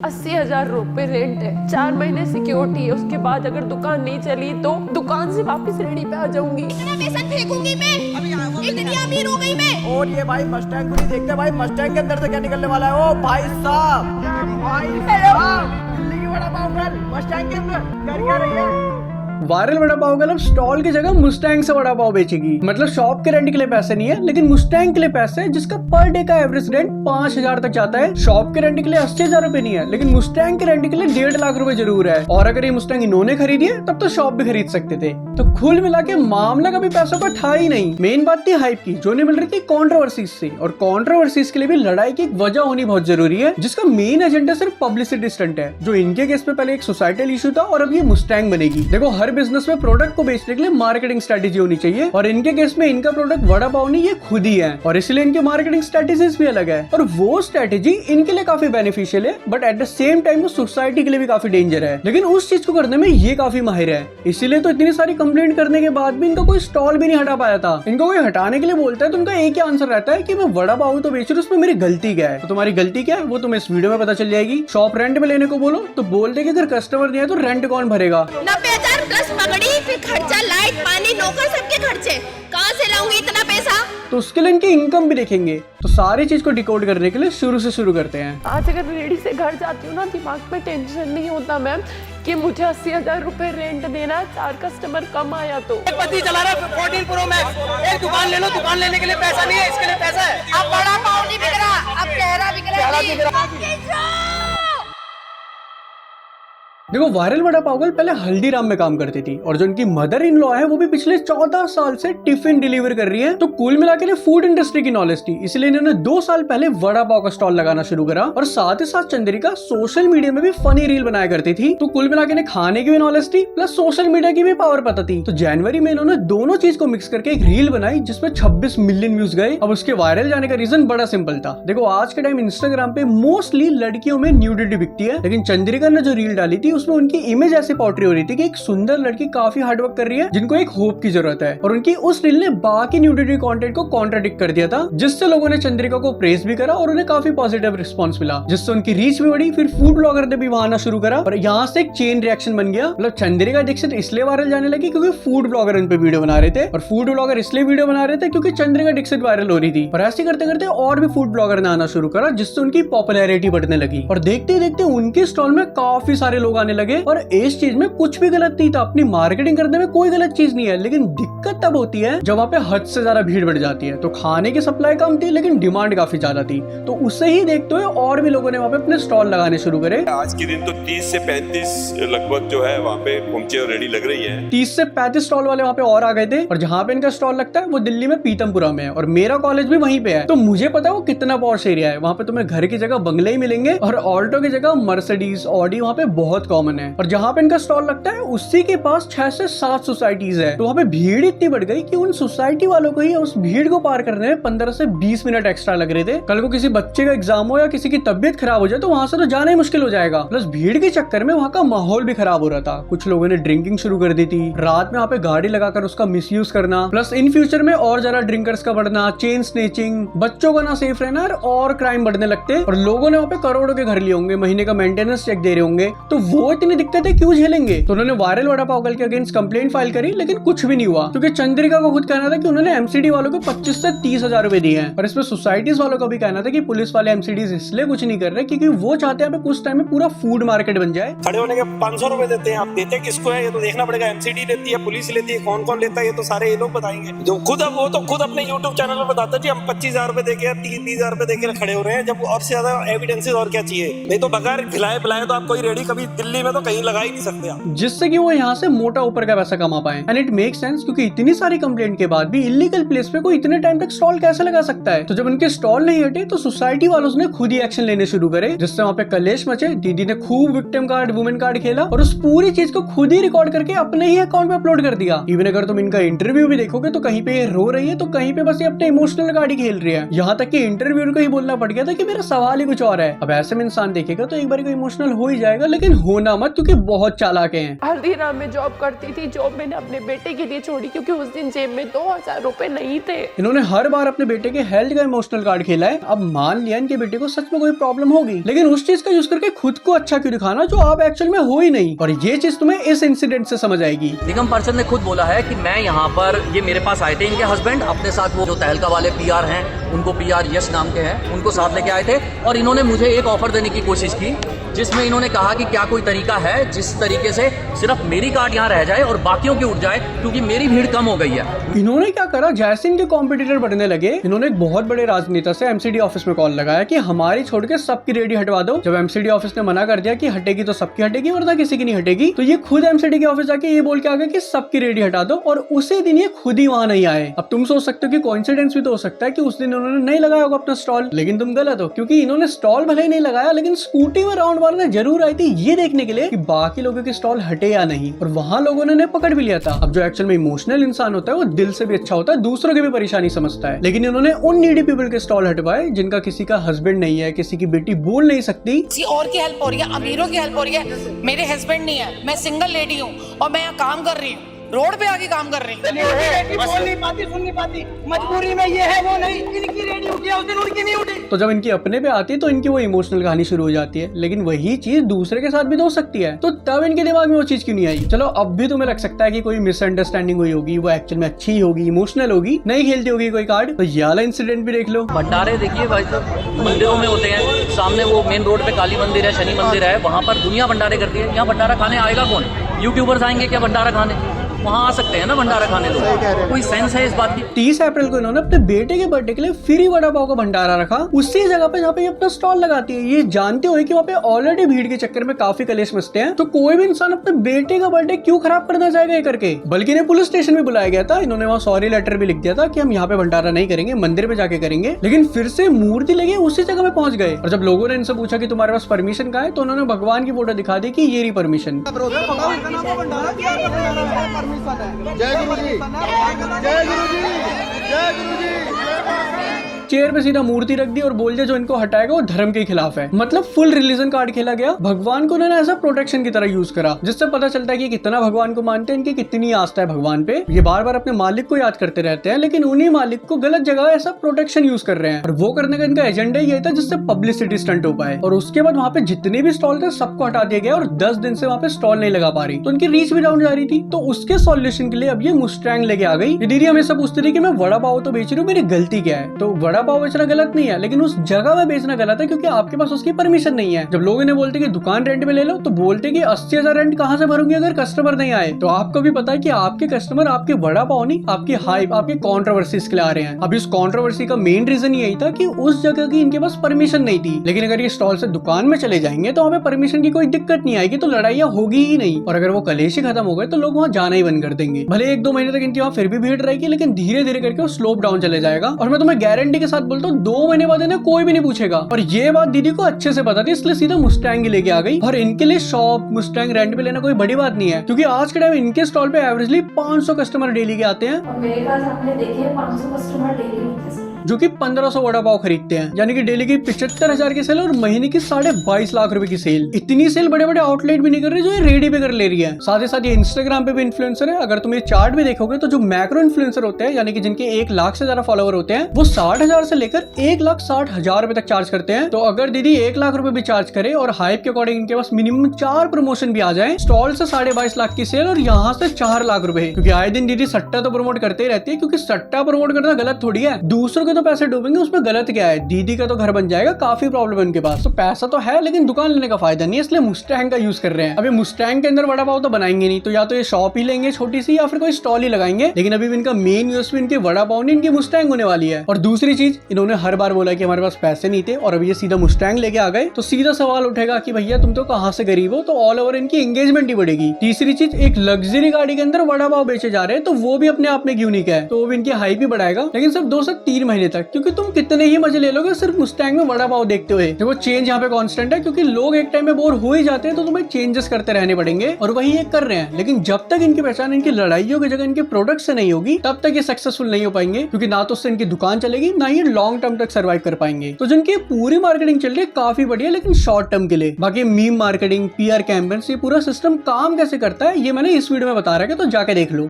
80,000 रुपए रेंट है, 4 महीने सिक्योरिटी है। उसके बाद अगर दुकान नहीं चली तो दुकान से वापस रेडी पे आ जाऊंगी। इतना बेसन फेंकूंगी मैं, इतनी अमीर हो गई मैं। और ये भाई मस्टैंग को नहीं देखते भाई, मस्टैंग के अंदर से क्या निकलने वाला है। ओ भाई साहब, दिल्ली की बड़ा पाव मस्टैंग के अंदर कर क्या रही है। वायरल वड़ा पाव गर्ल अब स्टॉल की जगह मुस्टैंग से वड़ा पाव बेचेगी। मतलब शॉप के रेंट के लिए पैसे नहीं है, लेकिन मुस्टैंग के लिए पैसे है, जिसका पर डे का एवरेज रेंट 5,000 तक जाता है। शॉप के रेंट के लिए 80,000 रुपए नहीं है, लेकिन मुस्टैंग के रेंट के लिए 1.5 लाख रुपए जरूर है। और अगर ये मुस्टैंग इन्होंने खरीदी है तब तो शॉप भी खरीद सकते थे। तो कुल मिला के मामला कभी पैसों का था ही नहीं। मेन बात थी हाइप की, जो नहीं मिल रही थी कॉन्ट्रोवर्सीज से। और कॉन्ट्रोवर्सीज के लिए भी लड़ाई की एक वजह होनी बहुत जरूरी है, जिसका मेन एजेंडा सिर्फ पब्लिसिटी स्टंट है। जो इनके केस में पहले एक सोसाइटल इशू था और अब ये मुस्टैंग बनेगी। देखो, हर बिजनेस में प्रोडक्ट को बेचने के लिए मार्केटिंग स्ट्रेटेजी होनी चाहिए, और इनके केस में इनका प्रोडक्ट वड़ा पाव नहीं, ये खुद ही है। और इसलिए इनकी मार्केटिंग स्ट्रेटेजीज भी अलग है, और वो स्ट्रेटेजी इनके लिए काफी बेनिफिशियल है, but at the same time वो सोसाइटी के लिए भी काफी डेंजर है। लेकिन उस चीज को करने में ये काफी माहिर है, इसीलिए तो इतनी सारी कंप्लेंट करने के बाद भी इनका कोई स्टॉल भी नहीं हटा पाया था। इनको कोई हटाने के लिए बोलता है तो उनका एक ही आंसर रहता है कि मैं वड़ा पाव तो बेच रहा हूं, उसमें मेरी गलती क्या है। तो तुम्हारी गलती क्या है वो तुम्हें इस वीडियो में पता चल जाएगी। शॉप रेंट में लेने को बोलो तो बोल दे कि अगर कस्टमर नहीं है तो रेंट कौन भरेगा। 90,000 प्लस पगड़ी, फिर खर्चा, लाइट, पानी, नौकर, सबके खर्चे। कहाँ से लाऊंगी इतना पैसा? तो उसके लिए इनकी इनकम भी देखेंगे। तो सारी चीज को डिकोड करने के लिए शुरू से शुरू करते हैं। आज अगर रेडी से घर जाती हूँ ना, दिमाग में टेंशन नहीं होता मैम कि मुझे 80,000 रुपए रेंट देना, 4 कस्टमर कम आया तो। पति चला रहा है 14 प्रो मैक्स, एक दुकान ले लो, दुकान लेने के लिए पैसा नहीं है, इसके लिए पैसा है। अब बड़ा पाव नहीं बिक रहा, अब चेहरा बिक रहा है। देखो, वायरल वड़ा पाव गर्ल पहले हल्दीराम में काम करती थी, और जो उनकी मदर इन लॉ है वो भी पिछले 14 साल से टिफिन डिलीवर कर रही है। तो कुल मिला के फूड इंडस्ट्री की नॉलेज थी, इसलिए इन्होंने 2 साल पहले वड़ा पाव का स्टॉल लगाना शुरू करा। और साथ ही साथ चंद्रिका सोशल मीडिया में भी फनी रील बनाया करती थी। तो कुल मिला के खाने की भी नॉलेज थी, प्लस सोशल मीडिया की भी पावर पता थी। तो जनवरी में इन्होंने दोनों चीज को मिक्स करके एक रील बनाई, जिसमें 26 मिलियन व्यूज गए। अब उसके वायरल जाने का रीजन बड़ा सिंपल था। देखो, आज के टाइम इंस्टाग्राम पे मोस्टली लड़कियों में न्यूडिटी बिकती है, लेकिन चंद्रिका ने जो रील डाली थी उसमें उनकी इमेज ऐसे पोर्ट्रे हो रही थी कि एक सुंदर लड़की काफी हार्डवर्क कर रही है, जिनको एक होप की जरूरत है। और उनकी उस रील ने बाकी न्यूडिटी कंटेंट को कॉन्ट्राडिक्ट कर दिया था, जिससे लोगों ने चंद्रिका को प्रेज भी करा और उन्हें काफी पॉजिटिव रिस्पांस मिला, जिससे उनकी रीच भी बढ़ी। फिर फूड ब्लॉगर ने भी वहां आना शुरू करा, और यहाँ से एक चेन रिएक्शन बन गया। मतलब चंद्रिका दीक्षित इसलिए वायरल जाने लगी क्योंकि फूड ब्लॉगर उन पे वीडियो बना रहे थे, और फूड ब्लॉगर इसलिए वीडियो बना रहे थे क्योंकि चंद्रिका दीक्षित वायरल हो रही थी। और ऐसे करते करते और भी फूड ब्लॉगर ने आना शुरू करा, जिससे उनकी पॉपुलैरिटी बढ़ने लगी। और देखते ही देखते उनके स्टॉल में काफी सारे लोग आने लगे। और इस चीज में कुछ भी गलत नहीं था, अपनी मार्केटिंग करने में कोई गलत चीज नहीं है, लेकिन दिक्कत तब होती है जब वहाँ पे हद से ज्यादा भीड़ बढ़ जाती है। तो खाने की सप्लाई कम थी, लेकिन डिमांड काफी ज्यादा थी। तो उससे ही देखते हुए और भी लोगों ने वहाँ पे अपने स्टॉल लगाने शुरू करे। आज के दिन तो 30 से 35 लगभग जो है वहाँ पे पहुंचे और रेडी लग रही है। 30 से 35 स्टॉल वाले वहाँ पे और आ गए थे। और जहाँ पे इनका स्टॉल लगता है वो दिल्ली में पीतमपुरा में है, और मेरा कॉलेज भी वहीं पे है। तो मुझे पता है वो कितना पॉश एरिया है। वहाँ पे तुम्हें घर की जगह बंगले ही मिलेंगे, और ऑल्टो की जगह मर्सिडीज, ऑडी वहाँ पे बहुत कॉमन है। और जहाँ पे इनका स्टॉल लगता है उसी के पास 6 से 7 सोसाइटीज है। तो वहाँ पे भीड़ इतनी बढ़ गई कि उन सोसाइटी वालों को ही उस भीड़ को पार करने में 15 से 20 मिनट एक्स्ट्रा लग रहे थे। कल को किसी बच्चे का एग्जाम हो या किसी की तबियत खराब हो जाए तो वहां से तो जाना ही मुश्किल हो जाएगा। प्लस भीड़ के चक्कर में वहाँ का माहौल भी खराब हो रहा था। कुछ लोगों ने ड्रिंकिंग शुरू कर दी थी, रात में वहाँ पे गाड़ी लगाकर उसका मिसयूज करना, प्लस इन फ्यूचर में और ज्यादा ड्रिंकर्स का बढ़ना, चेन स्नेचिंग, बच्चों का ना सेफ रहना, और क्राइम बढ़ने लगते। और लोगों ने वहाँ पे करोड़ों के घर लिए होंगे, महीने का मेंटेनेंस चेक दे रहे होंगे, तो वो इतनी दिक्कतें क्यों झेलेंगे। तो उन्होंने वायरल वड़ा पाव गर्ल के अगेंस्ट कंप्लेंट फाइल करी, लेकिन कुछ भी नहीं हुआ, क्योंकि चंद्रिका को खुद कहना था कि उन्होंने एमसीडी वालों को 25 से 30,000 रुपए दिए हैं। और इसमें सोसाइटीज वालों का भी कहना था कि पुलिस वाले एमसीडीज इसलिए कुछ नहीं कर रहे क्योंकि वो चाहते हैं कुछ टाइम में पूरा फूड मार्केट बन जाए। खड़े होने के 500 रुपए देते हैं, आप देते किसको है ये तो देखना पड़ेगा। एमसीडी लेती है, पुलिस लेती है, कौन कौन लेता है ये तो सारे ये लोग बताएंगे। जो खुद अब वो तो खुद अपने यूट्यूब चैनल पर बताता है जी हम 25,000 रुपए देके 30,000 रुपए देके खड़े हो रहे हैं, जब और से ज्यादा एविडेंसेस और क्या चाहिए। नहीं तो बगैर खिलाए पिलाए तो आप कोई रेडी कभी दिल्ली में तो कहीं लगा ही नहीं सकते आप, जिससे कि वो यहाँ से मोटा ऊपर का पैसा कमा पाए। एंड इट मेक सेंस, क्योंकि इतनी सारी कंप्लेंट के बाद भी इलीगल प्लेस पे कोई इतने टाइम तक स्टॉल कैसे लगा सकता है। तो जब उनके स्टॉल नहीं हटे तो सोसाइटी वालों ने खुद ही एक्शन लेने शुरू करे, जिससे वहाँ पे कलेश मचे। दीदी ने खूब विक्टिम कार्ड, वुमेन कार्ड खेला, और उस पूरी चीज को खुद ही रिकॉर्ड करके अपने ही अकाउंट में अपलोड कर दिया। इवन अगर तुम इनका इंटरव्यू भी देखोगे तो कहीं पे ये रो रही है, तो कहीं पे बस ये अपने इमोशनल कार्ड ही खेल रही है। यहाँ तक कि इंटरव्यूअर को ही बोलना पड़ गया था कि मेरा सवाल ही कुछ और है। अब ऐसे में इंसान देखेगा तो एक बार को इमोशनल हो ही जाएगा, लेकिन होना घूमना मत, क्योंकि बहुत चालाक हैं। हल्दीराम में जॉब करती थी, जॉब मैंने अपने बेटे के लिए छोड़ी क्योंकि उस दिन जेब में 2000 रुपए नहीं थे। इन्होंने हर बार अपने बेटे के हेल्थ का इमोशनल कार्ड खेला है। अब मान लिया इनके बेटे को सच में कोई प्रॉब्लम होगी, लेकिन उस चीज का यूज करके खुद को अच्छा क्यों दिखाना जो आप एक्चुअल में हो ही नहीं। और ये चीज तुम्हें इस इंसिडेंट से समझ आएगी। निगम पार्षद ने खुद बोला है कि मैं यहाँ पर, ये मेरे पास आए थे इनके हस्बैंड, अपने साथ वो जो तहलका वाले पीआर हैं, उनको पीआर यश नाम के हैं, उनको साथ लेके आए थे। और इन्होंने मुझे एक ऑफर देने की कोशिश की, जिसमें इन्होंने कहा कि क्या कोई तरीका है जिस तरीके से सिर्फ मेरी कार्ड यहाँ रह जाए और बाकियों की उठ जाए, क्योंकि मेरी भीड़ कम हो गई है। इन्होंने क्या करा, जैसे इनके कॉम्पिटिटर बढ़ने लगे, इन्होंने एक बहुत बड़े राजनेता से एमसीडी ऑफिस में कॉल लगाया कि हमारी छोड़ के सबकी रेडी हटवा दो। जब एमसीडी ऑफिस ने मना कर दिया कि हटेगी तो सबकी हटेगी वरना किसी की नहीं हटेगी, तो ये खुद एमसीडी के ऑफिस जाके ये बोल के आ गए कि सबकी रेडी हटा दो, और उसी दिन ये खुद ही वहां नहीं आए। अब तुम सोच सकते हो कि कोइंसिडेंस भी तो हो सकता है कि उस दिन उन्होंने नहीं लगाया होगा अपना स्टॉल, लेकिन तुम गलत हो, क्योंकि इन्होंने स्टॉल भले ही नहीं लगाया, लेकिन स्कूटी में राउंड मारने जरूर आई थी ये देखने के लिए कि बाकी लोगों के स्टॉल हटे या नहीं, और वहां लोगों ने पकड़ भी लिया था। अब जो एक्चुअल में इमोशनल इंसान होता है वो दिल से भी अच्छा होता है, दूसरों की भी परेशानी समझता है, लेकिन इन्होंने उन नीडी पीपल के स्टॉल हटवाए जिनका किसी का हस्बैंड नहीं है, किसी की बेटी बोल नहीं सकती, किसी और की हेल्प हो रही है, अमीरों की हेल्प हो रही है। मेरे हस्बैंड नहीं है, मैं सिंगल लेडी हूँ और मैं यहाँ काम कर रही हूँ, रोड पे आके काम कर रही हूँ। बोल नहीं पाती, सुन नहीं पाती, मजबूरी में ये है वो नहीं, इनकी रेडी उठी उस दिन उनकी नहीं उठी। तो जब इनकी अपने पे आती है तो इनकी वो इमोशनल कहानी शुरू हो जाती है, लेकिन वही चीज दूसरे के साथ भी तो हो सकती है, तो तब इनके दिमाग में वो चीज क्यों नहीं आई। चलो अब भी तुम्हें लग सकता है कि कोई मिसअंडरस्टैंडिंग हुई होगी, वो एक्चुअल में अच्छी होगी, इमोशनल होगी, नहीं खेलती होगी कोई कार्ड, तो ये वाला इंसिडेंट भी देख लो। भंडारे देखिए भाई साहब, मंदिरों में होते हैं, सामने वो मेन रोड पे काली मंदिर है, शनि मंदिर है, वहाँ पर दुनिया भंडारे करती है। यहाँ भंडारा खाने आएगा कौन? यूट्यूबर्स आएंगे क्या भंडारा खाने? वहाँ आ सकते हैं ना भंडारा खाने लोग, कोई सेंस है इस बात की? 30 अप्रैल को इन्होंने अपने बेटे के बर्थडे के लिए फ्री वड़ा पाव का भंडारा रखा, उसी जगह पे जहाँ पे ये अपना स्टॉल लगाती है। ये जानते हुए कि वहाँ पे ऑलरेडी भीड़ के चक्कर में काफी कलेश मचते हैं, तो कोई भी इंसान अपने बेटे का बर्थडे क्यों खराब करना चाहेगा ये करके। बल्कि इन्हें पुलिस स्टेशन में बुलाया गया था, इन्होंने वहाँ सॉरी लेटर भी लिख दिया था कि हम यहाँ पे भंडारा नहीं करेंगे, मंदिर में जाके करेंगे, लेकिन फिर से मूर्ति लेके उसी जगह पे पहुंच गए। और जब लोगों ने इनसे पूछा कि तुम्हारे पास परमिशन कहाँ है, तो उन्होंने भगवान की फोटो दिखा दी कि ये रही परमिशन। जय गुरु जी, जय गुरु जी, जय गुरु जी। चेयर पे सीधा मूर्ति रख दी और बोल दिया जो इनको हटाएगा वो धर्म के खिलाफ है। मतलब फुल रिलीजन कार्ड खेला गया। भगवान को उन्होंने ऐसा प्रोटेक्शन की तरह यूज करा, जिससे पता चलता है कि कितना भगवान को मानते हैं, इनकी कितनी आस्था है भगवान पे। ये बार बार अपने मालिक को याद करते रहते हैं, लेकिन उन्हीं मालिक को गलत जगह ऐसा प्रोटेक्शन यूज कर रहे हैं। और वो करने का इनका एजेंडा ये था जिससे पब्लिसिटी स्टंट हो पाए। और उसके बाद वहाँ पे जितने भी स्टॉल थे सबको हटा दिया गया और 10 दिन से वहाँ पे स्टॉल नहीं लगा पा रही, तो उनकी रीच भी डाउन जा रही थी। तो उसके सॉल्यूशन के लिए अब ये मुस्टैंग लेके आ गई। ये दीदी हमेशा पूछती थी कि मैं वड़ा पाव तो बेच रही हूँ, मेरी गलती क्या है। तो वड़ा पाव बेचना गलत नहीं है, लेकिन उस जगह में बेचना गलत है क्योंकि आपके पास उसकी परमिशन नहीं है। जब लोग इन्हें बोलते कि दुकान रेंट पे ले लो, तो बोलते कि 80,000 रेंट कहाँ से भरूंगी अगर कस्टमर नहीं आए। तो आपको भी पता है कि आपके कस्टमर आपके वड़ा पाव नहीं, आपकी हाइप, आपकी कंट्रोवर्सीज के लिए आ रहे हैं। अब इस कंट्रोवर्सी का मेन रीजन यही था कि उस जगह की इनके पास परमिशन नहीं थी। लेकिन अगर ये स्टॉल से दुकान में चले जाएंगे तो वहाँ पे परमिशन की कोई दिक्कत नहीं आएगी, तो लड़ाइयाँ होगी ही नहीं। और अगर वो कलेश ही खत्म हो गए तो लोग वहाँ जाना ही बंद कर देंगे। भले 1-2 महीने तक इनकी वहाँ फिर भी भीड़ रहेगी, लेकिन धीरे धीरे करके वो स्लोप डाउन चले जाएगा। और मैं तुम्हें गारंटी के साथ बोलता हूँ 2 महीने बाद इन्हें कोई भी नहीं पूछेगा। और ये बात दीदी को अच्छे से पता थी, इसलिए सीधा मुस्टैंग ही लेके आ गई। और इनके लिए शॉप मुस्टैंग रेंट पे लेना कोई बड़ी बात नहीं है, क्योंकि आज के टाइम इनके स्टॉल पे एवरेजली 500 कस्टमर डेली के आते हैं। और मेरे पास आपने देखे 500 कस्टमर डेली होते हैं, जो कि 1500 वड़ा पाव खरीदते हैं, यानी कि डेली की 75,000 की सेल और महीने की 22.5 लाख रुपए की सेल। इतनी सेल बड़े बड़े आउटलेट भी नहीं कर रहे जो ये रेडी पे कर ले रही है। साथ ही साथ ये इंस्टाग्राम पे भी इन्फ्लुएंसर है। अगर तुम ये चार्ट भी देखोगे तो जो मैक्रो इन्फ्लुएंसर होते हैं, यानी कि जिनके 1 लाख से ज्यादा फॉलोवर होते हैं, वो 60,000 से लेकर 1,60,000 रुपए तक चार्ज करते हैं। तो अगर दीदी 1 लाख रुपए भी चार्ज करे और हाइप के अकॉर्डिंग इनके पास मिनिमम 4 प्रमोशन भी आ जाए, स्टॉल से 22.5 लाख की सेल और यहाँ से 4 लाख रुपए, क्योंकि आए दिन दीदी सट्टा तो प्रमोट करते ही रहती है, क्योंकि सट्टा प्रमोट करना गलत थोड़ी है। दूसरों के तो पैसे डूबेंगे, उसमें गलत क्या है। दीदी का तो घर बन जाएगा, काफी प्रॉब्लम है उनके पास। तो पैसा तो है लेकिन दुकान लेने का फायदा नहीं है, इसलिए मुस्टैंग का यूज कर रहे हैं। अभी मुस्टैंग के अंदर वड़ा पाव तो बनाएंगे नहीं, तो या तो ये शॉप ही लेंगे छोटी सी, या फिर कोई स्टॉल ही लगाएंगे। लेकिन अभी इनका मेन यूएसपी इनके वड़ा पाव नहीं, इनकी मुस्टैंग होने वाली है। और दूसरी चीज, इन्होंने हर बार बोला कि हमारे पास पैसे नहीं थे, और अभी ये सीधा मुस्टैंग लेके आ गए, तो सीधा सवाल उठेगा कि भैया तुम तो कहाँ से गरीब हो। तो ऑल ओवर इनकी एंगेजमेंट ही बढ़ेगी। तीसरी चीज, एक लग्जरी गाड़ी के अंदर वड़ा पाव बेचे जा रहे हैं, तो वो भी अपने आप में यूनिक है, तो वो भी इनकी हाइप ही बढ़ाएगा। लेकिन सिर्फ 2 से 3 महीने महीने तक, क्योंकि तुम कितने ही मजे ले लोगे सिर्फ मुस्टैंग में वड़ा पाव देखते हुए। देखो चेंज यहाँ पे कांस्टेंट है, क्योंकि लोग एक टाइम में बोर हो ही जाते हैं, तो तुम्हें चेंजेस करते रहने पड़ेंगे और वही ये कर रहे हैं। लेकिन जब तक इनकी पहचान इनकी लड़ाइयों की जगह इनके प्रोडक्ट से नहीं होगी, तब तक ये सक्सेसफुल नहीं हो पाएंगे, क्योंकि ना तो उससे इनकी दुकान चलेगी, ना ही लॉन्ग टर्म तक सर्वाइव कर पाएंगे। तो जिनकी पूरी मार्केटिंग चल रही है काफी बढ़िया, लेकिन शॉर्ट टर्म के लिए। बाकी मीम मार्केटिंग, PR कैंपेन्स, ये पूरा सिस्टम काम कैसे करता है ये मैंने इस वीडियो में बता रखा है, तो जाके देख लो।